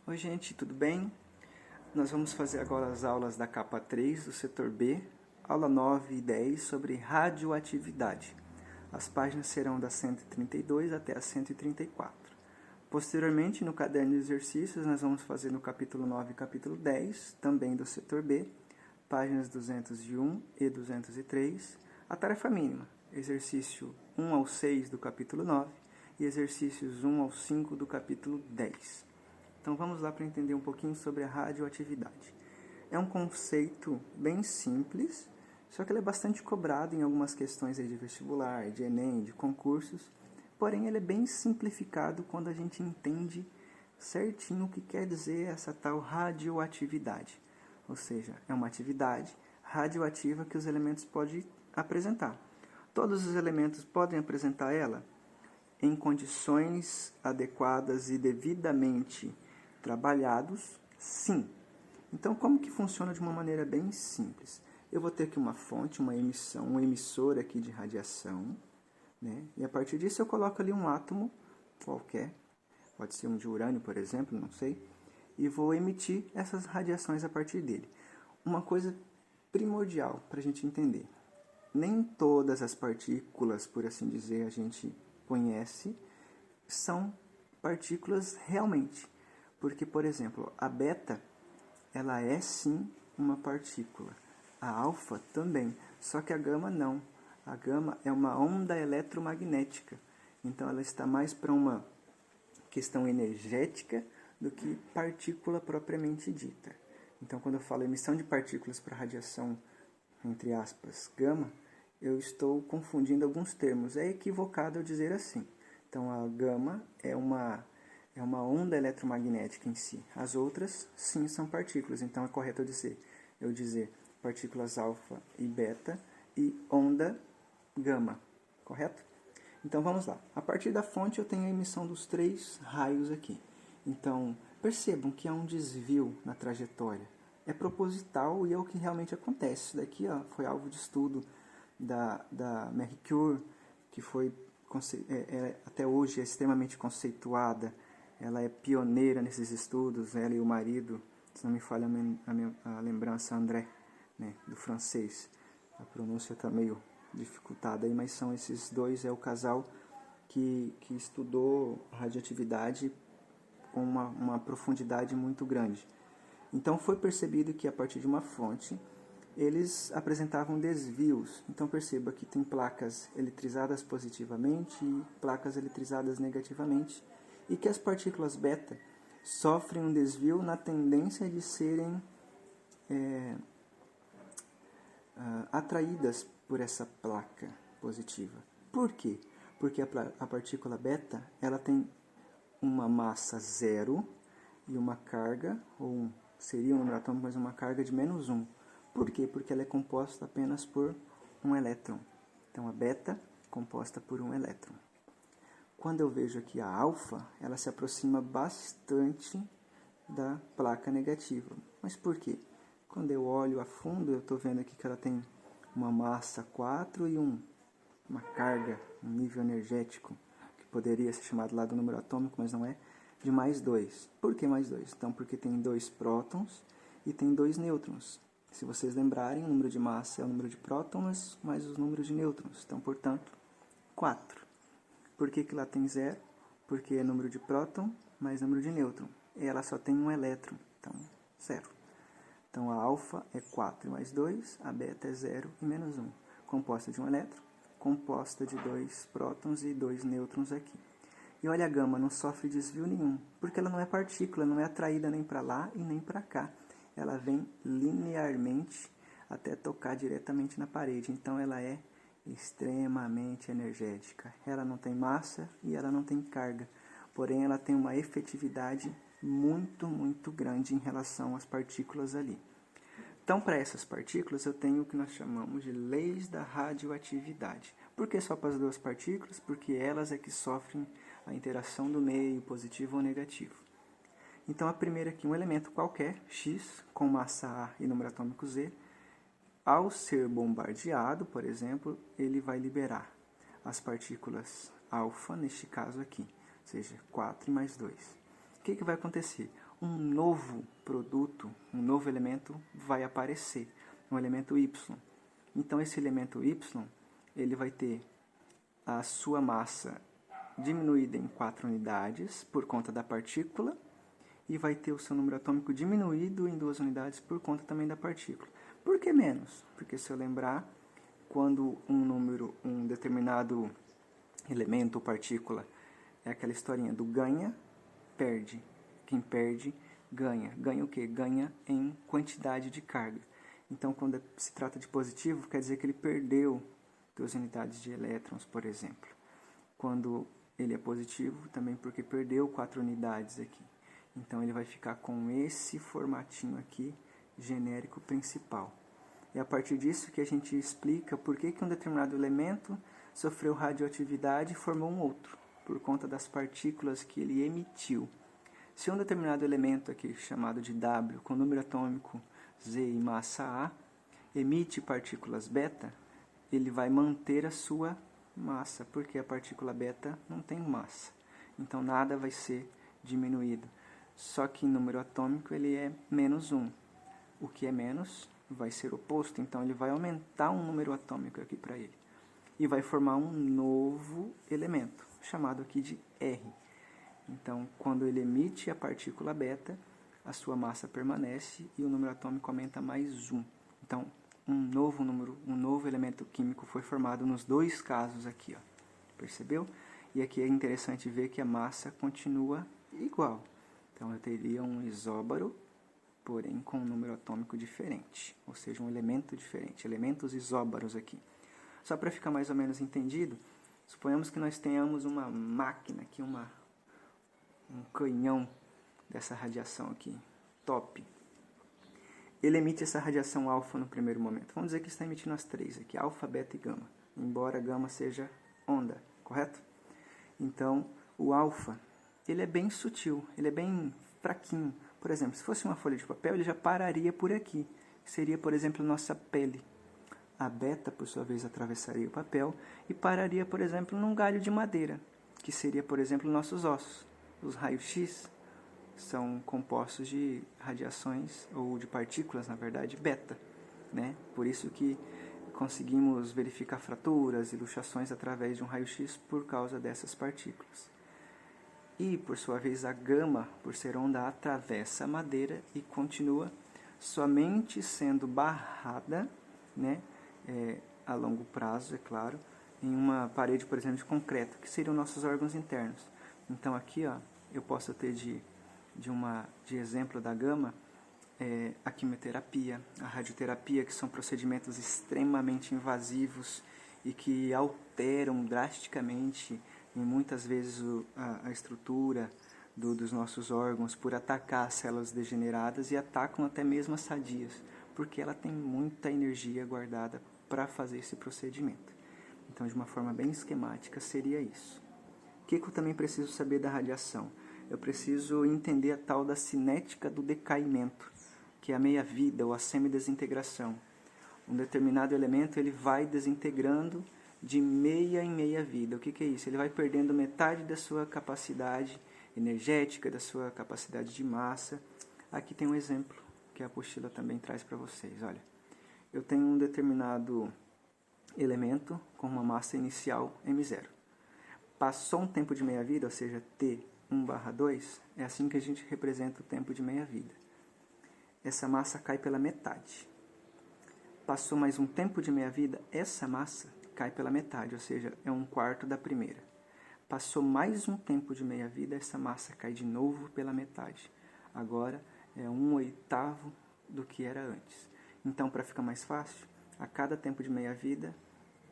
Oi gente, tudo bem? Nós vamos fazer agora as aulas da capa 3 do setor B, aula 9 e 10 sobre radioatividade. As páginas serão da 132 até a 134. Posteriormente, no caderno de exercícios, nós vamos fazer no capítulo 9 e capítulo 10, também do setor B, páginas 201 e 203, a tarefa mínima, exercício 1 ao 6 do capítulo 9 e exercícios 1 ao 5 do capítulo 10. Então vamos lá para entender um pouquinho sobre a radioatividade. É um conceito bem simples, só que ele é bastante cobrado em algumas questões de vestibular, de Enem, de concursos, porém ele é bem simplificado quando a gente entende certinho o que quer dizer essa tal radioatividade. Ou seja, é uma atividade radioativa que os elementos podem apresentar. Todos os elementos podem apresentar ela em condições adequadas e devidamente trabalhados, sim. Então, como que funciona de uma maneira bem simples? Eu vou ter aqui uma fonte, uma emissão, um emissor aqui de radiação, né? E a partir disso eu coloco ali um átomo qualquer, pode ser um de urânio, por exemplo, não sei, e vou emitir essas radiações a partir dele. Uma coisa primordial para a gente entender: nem todas as partículas, por assim dizer, a gente conhece, são partículas realmente. Porque, por exemplo, a beta, ela é sim uma partícula. A alfa também, só que a gama não. A gama é uma onda eletromagnética. Então ela está mais para uma questão energética do que partícula propriamente dita. Então quando eu falo emissão de partículas para radiação, entre aspas, gama, eu estou confundindo alguns termos. É equivocado eu dizer assim. Então a gama é uma onda eletromagnética em si. As outras, sim, são partículas. Então é correto eu dizer partículas alfa e beta e onda gama. Correto? Então vamos lá. A partir da fonte eu tenho a emissão dos 3 raios aqui. Então percebam que há um desvio na trajetória. É proposital e é o que realmente acontece. Isso daqui foi alvo de estudo da Marie Curie, que foi até hoje é extremamente conceituada. Ela é pioneira nesses estudos, ela e o marido, se não me falha a lembrança, André, né, do francês. A pronúncia está meio dificultada aí, mas são esses dois, é o casal que estudou radioatividade com uma profundidade muito grande. Então foi percebido que a partir de uma fonte eles apresentavam desvios. Então perceba que tem placas eletrizadas positivamente e placas eletrizadas negativamente, e que as partículas beta sofrem um desvio na tendência de serem atraídas por essa placa positiva. Por quê? Porque a partícula beta ela tem uma massa zero e uma carga, ou seria um número atômico, mas uma carga de -1. Por quê? Porque ela é composta apenas por um elétron. Então a beta composta por um elétron. Quando eu vejo aqui a alfa, ela se aproxima bastante da placa negativa. Mas por quê? Quando eu olho a fundo, eu estou vendo aqui que ela tem uma massa 4 e uma carga, um nível energético, que poderia ser chamado lá do número atômico, mas não é, de +2. Por que +2? Então, porque tem 2 prótons e tem 2 nêutrons. Se vocês lembrarem, o número de massa é o número de prótons mais os números de nêutrons. Então, portanto, 4. Por que lá tem 0? Porque é número de próton mais número de nêutron. E ela só tem um elétron, então 0. Então a alfa é 4 mais 2, a beta é 0 e -1. Composta de um elétron, composta de 2 prótons e 2 nêutrons aqui. E olha, a gama não sofre desvio nenhum, porque ela não é partícula, não é atraída nem para lá e nem para cá. Ela vem linearmente até tocar diretamente na parede. Então ela é extremamente energética. Ela não tem massa e ela não tem carga. Porém, ela tem uma efetividade muito, muito grande em relação às partículas ali. Então, para essas partículas, eu tenho o que nós chamamos de leis da radioatividade. Por que só para as duas partículas? Porque elas é que sofrem a interação do meio, positivo ou negativo. Então, a primeira aqui, um elemento qualquer, X, com massa A e número atômico Z, ao ser bombardeado, por exemplo, ele vai liberar as partículas alfa, neste caso aqui, ou seja, 4 e mais 2. O que vai acontecer? um novo produto, um novo elemento vai aparecer, um elemento Y. Então, esse elemento Y, ele vai ter a sua massa diminuída em 4 unidades por conta da partícula e vai ter o seu número atômico diminuído em 2 unidades por conta também da partícula. Por que menos? Porque se eu lembrar, quando um determinado elemento ou partícula é aquela historinha do ganha, perde. Quem perde, ganha. Ganha o quê? Ganha em quantidade de carga. Então, quando se trata de positivo, quer dizer que ele perdeu 2 unidades de elétrons, por exemplo. Quando ele é positivo, também porque perdeu 4 unidades aqui. Então, ele vai ficar com esse formatinho aqui, genérico principal. É a partir disso que a gente explica por que um determinado elemento sofreu radioatividade e formou um outro, por conta das partículas que ele emitiu. Se um determinado elemento aqui, chamado de W, com número atômico Z e massa A, emite partículas beta, ele vai manter a sua massa, porque a partícula beta não tem massa. Então, nada vai ser diminuído. Só que em número atômico ele é menos 1. O que é menos vai ser oposto, então ele vai aumentar um número atômico aqui para ele. E vai formar um novo elemento, chamado aqui de R. Então, quando ele emite a partícula beta, a sua massa permanece e o número atômico aumenta mais 1. Então, um novo elemento químico foi formado nos 2 casos aqui, ó. Percebeu? E aqui é interessante ver que a massa continua igual. Então, eu teria um isóbaro, porém com um número atômico diferente, ou seja, um elemento diferente, elementos isóbaros aqui. Só para ficar mais ou menos entendido, suponhamos que nós tenhamos uma máquina aqui, um canhão dessa radiação aqui, top. Ele emite essa radiação alfa no primeiro momento. Vamos dizer que está emitindo as 3 aqui, alfa, beta e gama, embora gama seja onda, correto? Então, o alfa, ele é bem sutil, ele é bem fraquinho. Por exemplo, se fosse uma folha de papel, ele já pararia por aqui. Seria, por exemplo, nossa pele. A beta, por sua vez, atravessaria o papel e pararia, por exemplo, num galho de madeira, que seria, por exemplo, nossos ossos. Os raios-x são compostos de radiações, ou de partículas, na verdade, beta, né? Por isso que conseguimos verificar fraturas e luxações através de um raio-x por causa dessas partículas. E, por sua vez, a gama, por ser onda, atravessa a madeira e continua somente sendo barrada, né, a longo prazo, é claro, em uma parede, por exemplo, de concreto, que seriam nossos órgãos internos. Então, aqui, ó, eu posso ter de exemplo da gama, a quimioterapia, a radioterapia, que são procedimentos extremamente invasivos e que alteram drasticamente e muitas vezes a estrutura dos nossos órgãos por atacar as células degeneradas e atacam até mesmo as sadias, porque ela tem muita energia guardada para fazer esse procedimento. Então, de uma forma bem esquemática, seria isso. O que eu também preciso saber da radiação? Eu preciso entender a tal da cinética do decaimento, que é a meia-vida ou a semidesintegração. Um determinado elemento ele vai desintegrando de meia em meia vida. O que é isso? Ele vai perdendo metade da sua capacidade energética, da sua capacidade de massa. Aqui tem um exemplo que a apostila também traz para vocês. Olha, eu tenho um determinado elemento com uma massa inicial M0. Passou um tempo de meia-vida, ou seja, T1/2, é assim que a gente representa o tempo de meia-vida. Essa massa cai pela metade. Passou mais um tempo de meia-vida, essa massa cai pela metade, ou seja, é 1/4 da primeira. Passou mais um tempo de meia-vida, essa massa cai de novo pela metade. Agora é 1/8 do que era antes. Então, para ficar mais fácil, a cada tempo de meia-vida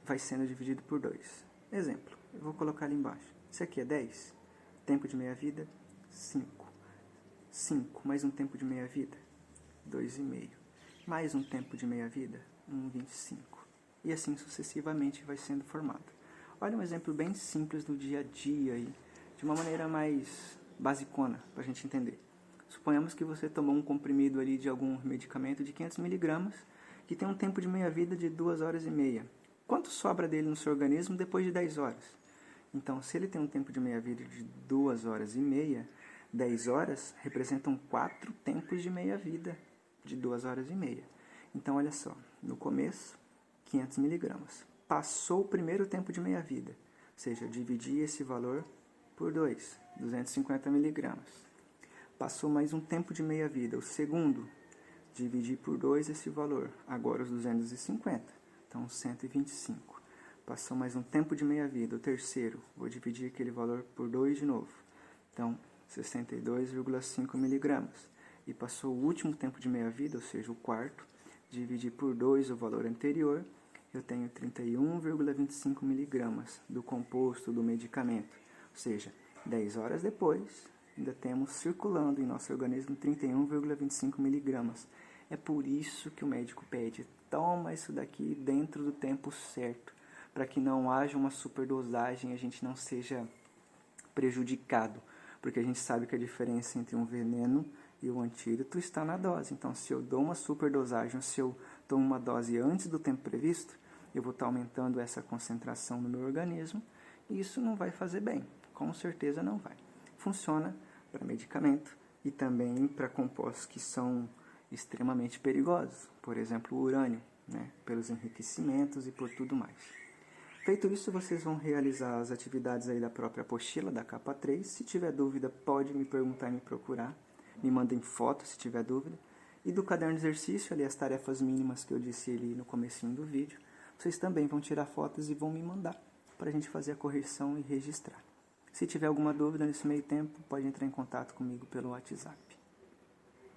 vai sendo dividido por 2. Exemplo, eu vou colocar ali embaixo. Isso aqui é 10. Tempo de meia-vida, 5. 5 mais um tempo de meia-vida, 2,5. Mais um tempo de meia-vida, 1,25. E assim sucessivamente vai sendo formado. Olha um exemplo bem simples do dia a dia, aí, de uma maneira mais basicona, para a gente entender. Suponhamos que você tomou um comprimido ali de algum medicamento de 500 miligramas, que tem um tempo de meia-vida de 2h30. Quanto sobra dele no seu organismo depois de 10 horas? Então, se ele tem um tempo de meia-vida de 2h30, 10 horas representam 4 tempos de meia-vida, de 2 horas e meia. Então, olha só, no começo, 500 miligramas. Passou o primeiro tempo de meia-vida, ou seja, eu dividi esse valor por 2, 250 miligramas. Passou mais um tempo de meia-vida, o segundo, dividi por 2 esse valor, agora os 250, então 125. Passou mais um tempo de meia-vida, o terceiro, vou dividir aquele valor por 2 de novo, então 62,5 miligramas. E passou o último tempo de meia-vida, ou seja, o quarto, dividi por 2 o valor anterior, eu tenho 31,25 miligramas do composto do medicamento, ou seja, 10 horas depois, ainda temos circulando em nosso organismo 31,25 miligramas. É por isso que o médico pede, toma isso daqui dentro do tempo certo, para que não haja uma superdosagem e a gente não seja prejudicado, porque a gente sabe que a diferença entre um veneno e o antídoto está na dose. Então, se eu dou uma superdosagem, ou se eu tomo uma dose antes do tempo previsto, eu vou estar aumentando essa concentração no meu organismo e isso não vai fazer bem, com certeza não vai. Funciona para medicamento e também para compostos que são extremamente perigosos, por exemplo, o urânio, pelos enriquecimentos e por tudo mais. Feito isso, vocês vão realizar as atividades aí da própria apostila, da capa 3. Se tiver dúvida, pode me perguntar e me procurar. Me mandem fotos se tiver dúvida. E do caderno de exercício, ali as tarefas mínimas que eu disse ali no comecinho do vídeo, vocês também vão tirar fotos e vão me mandar para a gente fazer a correção e registrar. Se tiver alguma dúvida nesse meio tempo, pode entrar em contato comigo pelo WhatsApp.